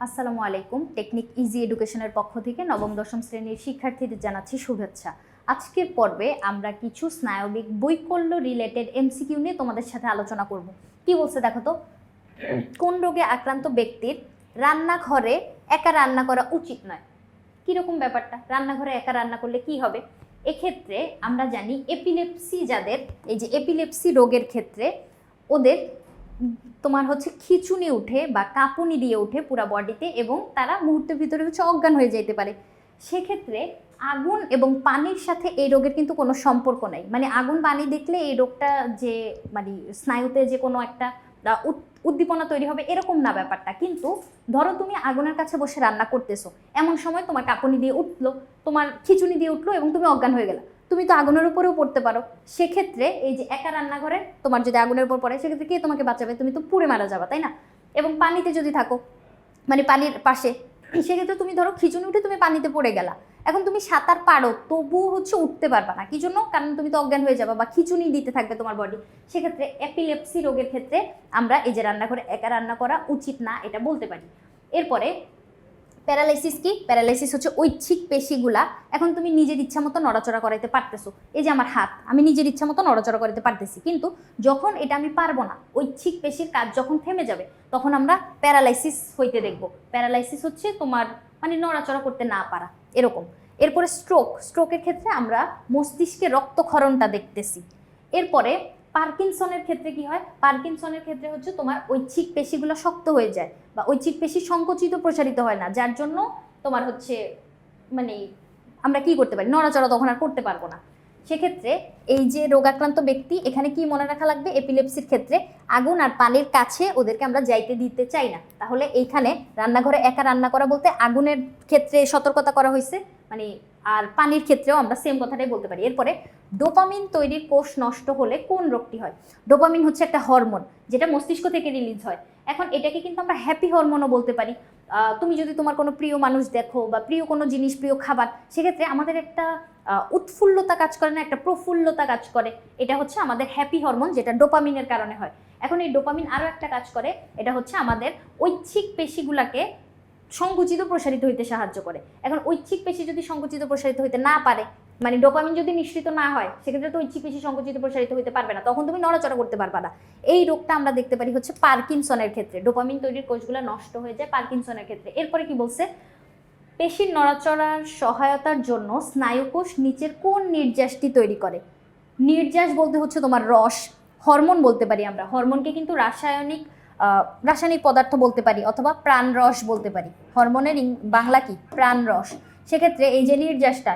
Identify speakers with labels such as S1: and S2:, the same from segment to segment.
S1: আসসালামু আলাইকুম। Technique easy এডুকেশনের পক্ষ থেকে নবম দশম শ্রেণীর শিক্ষার্থীদের জানাচ্ছি শুভেচ্ছা। আজকের পর্বে আমরা কিছু স্নায়বিক বৈকল্য রিলেটেড এমসিকিউ নিয়ে তোমাদের সাথে আলোচনা করব। কি বলছে দেখো তো, কোন রোগে আক্রান্ত ব্যক্তির রান্নাঘরে একা রান্না করা উচিত নয়। কীরকম ব্যাপারটা, রান্নাঘরে একা রান্না করলে কি হবে? এক্ষেত্রে আমরা জানি এপিলেপসি যাদের, এই যে এপিলেপসি রোগের ক্ষেত্রে ওদের তোমার হচ্ছে খিঁচুনি উঠে বা কাঁপুনি দিয়ে উঠে পুরো বডিতে এবং তারা মুহূর্তের ভিতরে হচ্ছে অজ্ঞান হয়ে যেতে পারে। সেক্ষেত্রে আগুন এবং পানির সাথে এই রোগের কিন্তু কোনো সম্পর্ক নেই। মানে আগুন পানি দেখলে এই রোগটা যে মানে স্নায়ুতে যে কোনো একটা উদ্দীপনা তৈরি হবে এরকম না ব্যাপারটা। কিন্তু ধরো তুমি আগুনের কাছে বসে রান্না করতেছো, এমন সময় তোমার কাঁপুনি দিয়ে উঠলো, তোমার খিঁচুনি দিয়ে উঠলো এবং তুমি অজ্ঞান হয়ে গেলা, তুমি তো আগুনের উপরেও পড়তে পারো। সেক্ষেত্রে এই যে একা রান্নাঘরে তোমার যদি আগুনের উপর পড়ে, সেক্ষেত্রে কে তোমাকে বাঁচাবে? তুমি তো পুড়ে মারা যাবা, তাই না? এবং পানিতে যদি থাকো, মানে পানির পাশে, সেক্ষেত্রে তুমি ধরো খিঁচুনি উঠে তুমি পানিতে পড়ে গেলা, এখন তুমি সাঁতার পারো তবুও হচ্ছে উঠতে পারবা না। কি জন্য? কারণ তুমি তো অজ্ঞান হয়ে যাবা বা খিঁচুনি দিতে থাকবে তোমার বডি। সেক্ষেত্রে এপিলেপসি রোগের ক্ষেত্রে আমরা এই যে রান্নাঘরে একা রান্না করা উচিত না এটা বলতে পারি। এরপরে প্যারালাইসিস কি? প্যারালাইসিস হচ্ছে ঐচ্ছিক পেশিগুলা এখন তুমি নিজের ইচ্ছা মতো নড়াচড়া করাইতে পারতেছো। এই যে আমার হাত, আমি নিজের ইচ্ছা মতো নড়াচড়া করাইতে পারতেছি, কিন্তু যখন এটা আমি পারবো না, ঐচ্ছিক পেশির কাজ যখন থেমে যাবে, তখন আমরা প্যারালাইসিস হইতে দেখব। প্যারালাইসিস হচ্ছে তোমার মানে নড়াচড়া করতে না পারা, এরকম। এরপরে স্ট্রোকের ক্ষেত্রে আমরা মস্তিষ্কে রক্তক্ষরণটা দেখতেছি। এরপরে পার্কিনসনের ক্ষেত্রে কি হয়? পার্কিনসনের ক্ষেত্রে হচ্ছে তোমার ঐচ্ছিক পেশিগুলো শক্ত হয়ে যায় বা ঐচ্ছিক পেশি সংকুচিত প্রসারিত হয় না, যার জন্য তোমার হচ্ছে মানে আমরা কি করতে পারি, নড়াচড়া তখন আর করতে পারবো না। সেক্ষেত্রে এই যে রোগাক্রান্ত ব্যক্তি, এখানে কি মনে রাখা লাগবে? এপিলেপসির ক্ষেত্রে আগুন আর পানির কাছে ওদেরকে আমরা যাইতে দিতে চাই না। তাহলে এইখানে রান্নাঘরে একা রান্না করা বলতে আগুনের ক্ষেত্রে সতর্কতা করা হয়েছে, মানে আর পানির ক্ষেত্রেও আমরা সেম কথাটাই বলতে পারি। এরপরে ডোপামিন তৈরির কোষ নষ্ট হলে কোন রোগটি হয়? ডোপামিন হচ্ছে একটা হরমোন যেটা মস্তিষ্ক থেকে রিলিজ হয়। এখন এটাকে কিন্তু আমরা হ্যাপি হরমোনও বলতে পারি। তুমি যদি তোমার কোনো প্রিয় মানুষ দেখো বা প্রিয় কোনো জিনিস, প্রিয় খাবার, সেক্ষেত্রে আমাদের একটা উৎফুল্লতা কাজ করে না, একটা প্রফুল্লতা কাজ করে। এটা হচ্ছে আমাদের হ্যাপি হরমোন, যেটা ডোপামিনের কারণে হয়। এখন এই ডোপামিন আরও একটা কাজ করে, এটা হচ্ছে আমাদের ঐচ্ছিক পেশিগুলাকে সংকুচিত প্রসারিত হইতে সাহায্য করে। এখন ঐচ্ছিক পেশি যদি সংকুচিত প্রসারিত হইতে না পারে, মানে ডোপামিন যদি নিঃসৃত না হয়, সেক্ষেত্রে তো ঐচ্ছিক পেশি সংকুচিত প্রসারিত হইতে পারবে না, তখন তুমি নড়াচড়া করতে পারবে না। এই রোগটা আমরা দেখতে পারি হচ্ছে পার্কিনসনের ক্ষেত্রে, ডোপামিন তৈরির কোষগুলো নষ্ট হয়ে যায় পার্কিনসনের ক্ষেত্রে। এরপরে কি বলছে? পেশির নড়াচড়ার সহায়তার জন্য স্নায়ুকোষ নিচের কোন নির্যাসটি তৈরি করে? নির্যাস বলতে হচ্ছে তোমার রস, হরমোন বলতে পারি আমরা। হরমোনকে কিন্তু রাসায়নিক পদার্থ বলতে পারি অথবা প্রাণরস বলতে পারি। হরমোনের বাংলা কি? প্রাণরস। সেক্ষেত্রে এই যে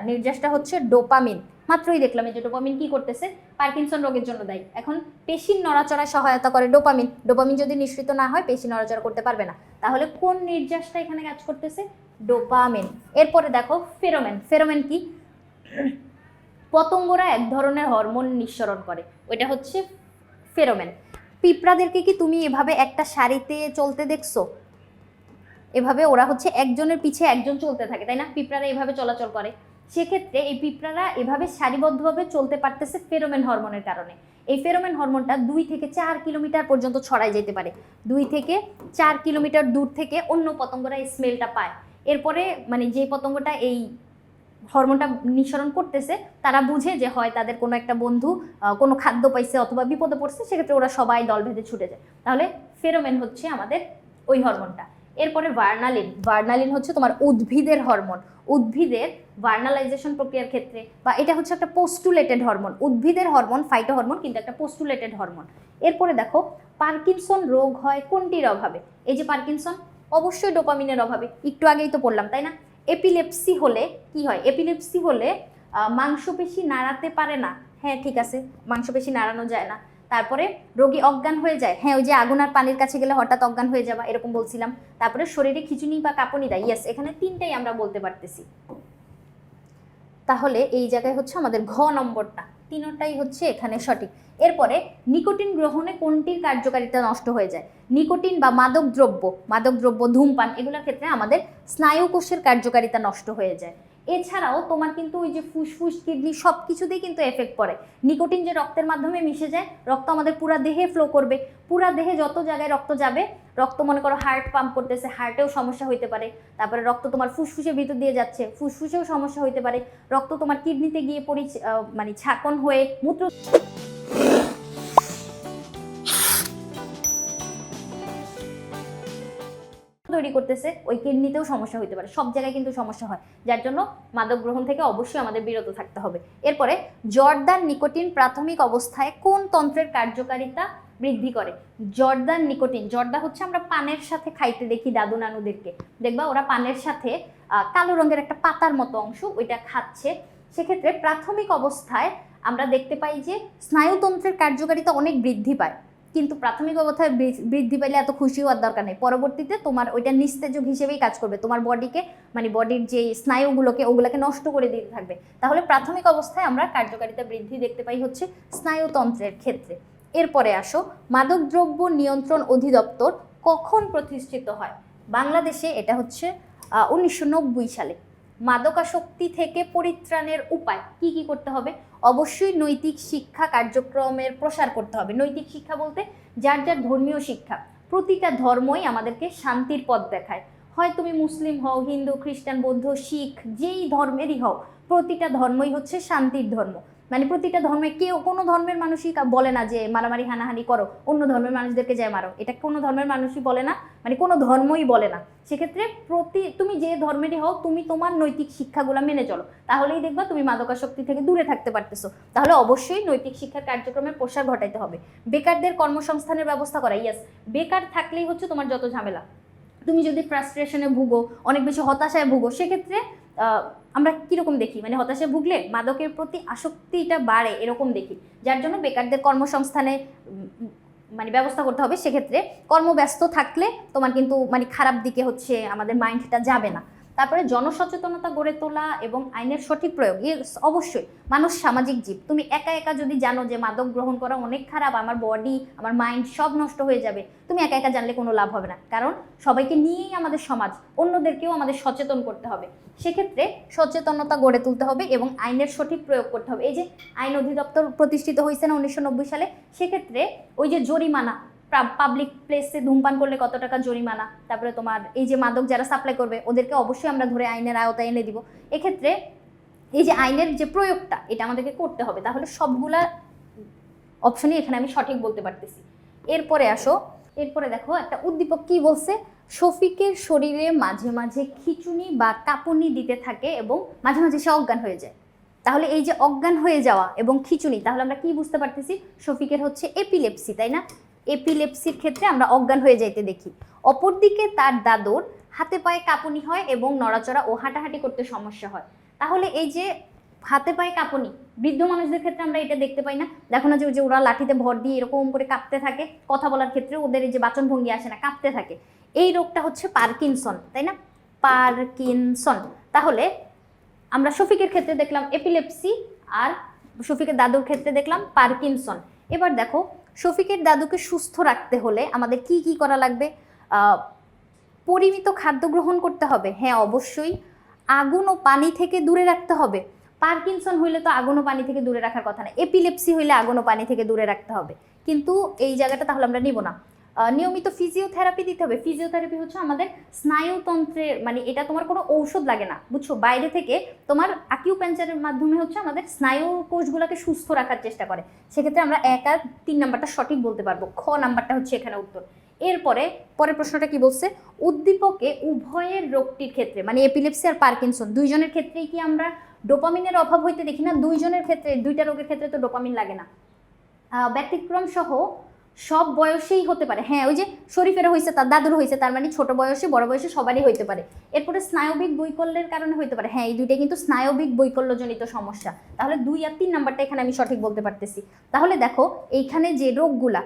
S1: নির্যাসটা হচ্ছে ডোপামিন। মাত্রই দেখলাম এই যে ডোপামিন কি করতেছে, পার্কিনসন রোগের জন্য দায়ী। এখন পেশির নড়াচড়ায় সহায়তা করে ডোপামিন, ডোপামিন যদি নিঃসৃত না হয় পেশি নড়াচড়া করতে পারবে না। তাহলে কোন নির্যাসটা এখানে কাজ করতেছে? ডোপামিন। এরপরে দেখো ফেরোমেন কি? পতঙ্গরা এক ধরনের হরমোন নিঃসরণ করে, ওইটা হচ্ছে ফেরোমেন। পিঁপড়াদেরকে কি তুমি এভাবে একটা সারিতে চলতে দেখছো? এভাবে ওরা হচ্ছে একজনের পিছে একজন চলতে থাকে, তাই না? পিঁপড়ারা এভাবে চলাচল করে। সেক্ষেত্রে এই পিঁপড়ারা এভাবে সারিবদ্ধভাবে চলতে পারতেছে ফেরোমেন হরমোনের কারণে। এই ফেরোমেন হরমোনটা 2 থেকে 4 কিলোমিটার পর্যন্ত ছড়াই যেতে পারে। 2 থেকে 4 কিলোমিটার দূর থেকে অন্য পতঙ্গরা এই স্মেলটা পায়। এরপরে মানে যে পতঙ্গটা এই হরমোনটা নিঃসরণ করতেছে, তারা বুঝে যে হয় তাদের কোনো একটা বন্ধু কোনো খাদ্য পাইছে অথবা বিপদে পড়ছে, সেক্ষেত্রে ওরা সবাই দল বেঁধে ছুটে যায়। তাহলে ফেরোমেন হচ্ছে আমাদের ওই হরমোনটা। এরপরে ভার্নালিন হচ্ছে তোমার উদ্ভিদের হরমোন। উদ্ভিদের ভার্নালাইজেশন প্রক্রিয়ার ক্ষেত্রে, বা এটা হচ্ছে একটা পোস্টুলেটেড হরমোন, উদ্ভিদের হরমোন, ফাইটো হরমোন, কিন্তু একটা পোস্টুলেটেড হরমোন। এরপরে দেখো পার্কিনসন রোগ হয় কোনটির অভাবে? এই যে পার্কিনসন, অবশ্যই ডোপামিনের অভাবে, একটু আগেই তো পড়লাম, তাই না? এপিলেপসি হলে কি হয়? এপিলেপসি হলে মাংসপেশি নাড়াতে পারে না। হ্যাঁ ঠিক আছে, মাংসপেশি নাড়ানো যায় না। তারপরে রোগী অজ্ঞান হয়ে যায়। হ্যাঁ, ওই যে আগুন আর পানির কাছে গেলে হঠাৎ অজ্ঞান হয়ে যাবা, এরকম বলছিলাম। তারপরে শরীরে খিঁচুনি বা কাঁপুনি দেয়। ইয়েস, এখানে 3টাই আমরা বলতে পারতেছি। তাহলে এই জায়গায় হচ্ছে আমাদের ঘ নম্বরটা, 3টাই হচ্ছে এখানে সঠিক। এরপরে নিকোটিন গ্রহণে কোনটির কার্যকারিতা নষ্ট হয়ে যায়? নিকোটিন বা মাদক দ্রব্য, ধূমপান, এগুলোর ক্ষেত্রে আমাদের স্নায়ুকোষের কার্যকারিতা নষ্ট হয়ে যায়। এছাড়াও তোমার কিন্তু ওই যে ফুসফুস, কিডনি সব কিছুতেই কিন্তু এফেক্ট পড়ে। নিকোটিন যে রক্তের মাধ্যমে মিশে যায়, রক্ত আমাদের পুরা দেহে ফ্লো করবে, পুরা দেহে যত জায়গায় রক্ত যাবে, রক্ত মনে করো হার্ট পাম্প করতেছে, হার্টেও সমস্যা হইতে পারে। তারপরে রক্ত তোমার ফুসফুসের ভিতর দিয়ে যাচ্ছে, ফুসফুসেও সমস্যা হইতে পারে। রক্ত তোমার কিডনিতে গিয়ে মানে ছাকন হয়ে মূত্র তৈরি করতেছে, ওই কিডনিতেও সমস্যা হতে পারে, সব জায়গায় কিন্তু সমস্যা হয়। যার জন্য মাদক গ্রহণ থেকে অবশ্যই আমাদের বিরত থাকতে হবে। এরপরে জর্দার নিকোটিন প্রাথমিক অবস্থায় কোন তন্ত্রের কার্যকারিতা বৃদ্ধি করে? জর্দার নিকোটিন, জর্দা হচ্ছে আমরা পানের সাথে খাইতে দেখি দাদু নানুদেরকে, দেখবা ওরা পানের সাথে কালো রঙের একটা পাতার মতো অংশ ওইটা খাচ্ছে। সেক্ষেত্রে প্রাথমিক অবস্থায় আমরা দেখতে পাই যে স্নায়ুতন্ত্রের কার্যকারিতা অনেক বৃদ্ধি পায়, কিন্তু প্রাথমিক অবস্থায় বৃদ্ধি পাইলে এত খুশি হওয়ার দরকার নেই। পরবর্তীতে তোমার ওইটা নিস্তেজক হিসেবেই কাজ করবে, তোমার বডিকে মানে বডির যে ওগুলোকে নষ্ট করে দিতে থাকবে। তাহলে প্রাথমিক অবস্থায় আমরা কার্যকারিতা বৃদ্ধি দেখতে পাই হচ্ছে স্নায়ুতন্ত্রের ক্ষেত্রে। এরপরে আসো, মাদকদ্রব্য নিয়ন্ত্রণ অধিদপ্তর কখন প্রতিষ্ঠিত হয়? বাংলাদেশে এটা হচ্ছে 1990 সালে। মাদকাসক্তি থেকে পরিত্রাণের উপায় কি কি করতে হবে? অবশ্যই নৈতিক শিক্ষা কার্যক্রমের প্রসার করতে হবে। নৈতিক শিক্ষা বলতে যার যার ধর্মীয় শিক্ষা। প্রতিটা ধর্মই আমাদেরকে শান্তির পথ দেখায়, হয় তুমি মুসলিম হও, হিন্দু, খ্রিস্টান, বৌদ্ধ, শিখ, যেই ধর্মেরই হও, প্রতিটা ধর্মই হচ্ছে শান্তির ধর্ম। মানে প্রতিটা ধর্মে কোনো ধর্মের মানুষই বলে না যে মারামারি হানাহানি করো, অন্য ধর্মের মানুষদেরকে যায় মারো, এটা কোনো ধর্মের মানুষই বলে না, মানে কোনো ধর্মই বলে না। সেক্ষেত্রে তুমি যে ধর্মেরই হও, তুমি তোমার নৈতিক শিক্ষাগুলো মেনে চলো, তাহলেই দেখবা তুমি মাদকাসক্তি থেকে দূরে থাকতে পারতেছো। তাহলে অবশ্যই নৈতিক শিক্ষার কার্যক্রমের প্রসার ঘটাইতে হবে। বেকারদের কর্মসংস্থানের ব্যবস্থা করা, ইয়েস, বেকার থাকলেই হচ্ছে তোমার যত ঝামেলা। তুমি যদি ফ্রাস্ট্রেশনে ভুগো, অনেক বেশি হতাশায় ভুগো, সেক্ষেত্রে আমরা কীরকম দেখি, মানে হতাশায় ভুগলে মাদকের প্রতি আসক্তিটা বাড়ে, এরকম দেখি। যার জন্য বেকারদের কর্মসংস্থানে মানে ব্যবস্থা করতে হবে। সেক্ষেত্রে কর্মব্যস্ত থাকলে তোমার কিন্তু মানে খারাপ দিকে হচ্ছে আমাদের মাইন্ডটা যাবে না। তারপরে জনসচেতনতা গড়ে তোলা এবং আইনের সঠিক প্রয়োগ, অবশ্যই। মানুষ সামাজিক জীব, তুমি একা একা যদি জানো যে মাদক গ্রহণ করা অনেক খারাপ, আমার বডি আমার মাইন্ড সব নষ্ট হয়ে যাবে, তুমি একা একা জানলে কোনো লাভ হবে না। কারণ সবাইকে নিয়েই আমাদের সমাজ, অন্যদেরকেও আমাদের সচেতন করতে হবে। সেক্ষেত্রে সচেতনতা গড়ে তুলতে হবে এবং আইনের সঠিক প্রয়োগ করতে হবে। এই যে আইন অধিদপ্তর প্রতিষ্ঠিত হয়েছে না 1990 সালে, সেক্ষেত্রে ওই যে জরিমানা, পাবলিক প্লেসে ধূমপান করলে কত টাকা জরিমানা, তারপরে তোমার এই যে মাদক যারা সাপ্লাই করবে ওদেরকে অবশ্যই আমরা ধরে আইনের আওতায় এনে দিব। এক্ষেত্রে এই যে আইনের যে প্রয়োগটা, এটা আমাদেরকে করতে হবে। তাহলে সবগুলা অপশনই এখানে আমি সঠিক বলতে পারতেছি। এরপরে দেখো একটা উদ্দীপক কি বলছে, শফিকের শরীরে মাঝে মাঝে খিঁচুনি বা কাঁপুনি দিতে থাকে এবং মাঝে মাঝে সে অজ্ঞান হয়ে যায়। তাহলে এই যে অজ্ঞান হয়ে যাওয়া এবং খিঁচুনি, তাহলে আমরা কি বুঝতে পারতেছি? শফিকের হচ্ছে এপিলেপসি, তাই না? এপিলেপসির ক্ষেত্রে আমরা অজ্ঞান হয়ে যাইতে দেখি। অপরদিকে তার দাদুর হাতে পায়ে কাঁপুনি হয় এবং নড়াচড়া ও হাঁটাহাঁটি করতে সমস্যা হয়। তাহলে এই যে হাতে পায়ে কাঁপুনি, বৃদ্ধ মানুষদের ক্ষেত্রে আমরা এটা দেখতে পাই না? দেখো না যে ওরা লাঠিতে ভর দিয়ে এরকম করে কাঁপতে থাকে, কথা বলার ক্ষেত্রে ওদের এই যে বাচনভঙ্গি আসে না, কাঁপতে থাকে। এই রোগটা হচ্ছে পার্কিনসন, তাই না? পার্কিনসন। তাহলে আমরা শফিকের ক্ষেত্রে দেখলাম এপিলেপসি, আর শফিকের দাদুর ক্ষেত্রে দেখলাম পার্কিনসন। এবার দেখো, শফিকের দাদুকে সুস্থ রাখতে হলে আমাদের কি কি করা লাগবে? পরিমিত খাদ্য গ্রহণ করতে হবে, হ্যাঁ অবশ্যই। আগুন ও পানি থেকে দূরে রাখতে হবে। পার্কিনসন হইলে তো আগুন ও পানি থেকে দূরে রাখার কথা না, এপিলেপসি হইলে আগুন ও পানি থেকে দূরে রাখতে হবে, কিন্তু এই জায়গাটা তাহলে আমরা নিব না। নিয়মিত ফিজিওথেরাপি দিতে হবে। ফিজিওথেরাপি হচ্ছে আমাদের স্নায়ুতন্ত্রের, মানে এটা তোমার কোনো ঔষধ লাগে না, বুঝছো? বাইরে থেকে তোমার আকিউপাঞ্চারের মাধ্যমে হচ্ছে আমাদের স্নায়ু কোষগুলোকে সুস্থ রাখার চেষ্টা করে। সেক্ষেত্রে আমরা 1 আর 3 নাম্বারটা সঠিক বলতে পারবো, খ নাম্বারটা হচ্ছে এখানে উত্তর। পরের প্রশ্নটা কি বলছে? উদ্দীপকে উভয়ের রোগটির ক্ষেত্রে, মানে এপিলেপসি আর পার্কিনসন দুইজনের ক্ষেত্রেই কি আমরা ডোপামিনের অভাব হইতে দেখি না? দুইজনের ক্ষেত্রে, দুইটা রোগের ক্ষেত্রে তো ডোপামিন লাগে না। ব্যতিক্রম সহ সব বয়সেই হতে পারে, হ্যাঁ ওই যে শরীফেরও হয়েছে, তার দাদুর হয়েছে, তার মানে ছোট বয়সে বড় বয়সে সবারই হইতে পারে। এরপরে স্নায়বিক বৈকল্যের কারণে হইতে পারে, হ্যাঁ এই দুইটা কিন্তু স্নায়বিক বৈকল্যজনিত সমস্যা। তাহলে 2 আর 3 নাম্বারটা এখানে আমি সঠিক বলতে পারতেছি। তাহলে দেখো এইখানে যে রোগগুলা,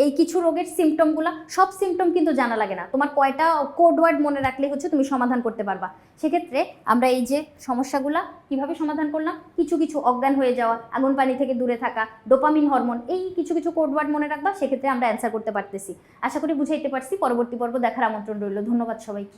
S1: এই কিছু রোগের সিমটমগুলা, সব সিমটম কিন্তু জানা লাগে না, তোমার কয়টা কোড ওয়ার্ড মনে রাখলে হচ্ছে তুমি সমাধান করতে পারবা। সেক্ষেত্রে আমরা এই যে সমস্যাগুলা কিভাবে সমাধান করলাম, কিছু কিছু অজ্ঞান হয়ে যাওয়া, আগুন পানি থেকে দূরে থাকা, ডোপামিন হরমোন, এই কিছু কিছু কোড ওয়ার্ড মনে রাখবা, সেক্ষেত্রে আমরা অ্যান্সার করতে পারতেছি। আশা করি বুঝাইতে পারছি। পরবর্তী পর্ব দেখার আমন্ত্রণ রইল। ধন্যবাদ সবাইকে।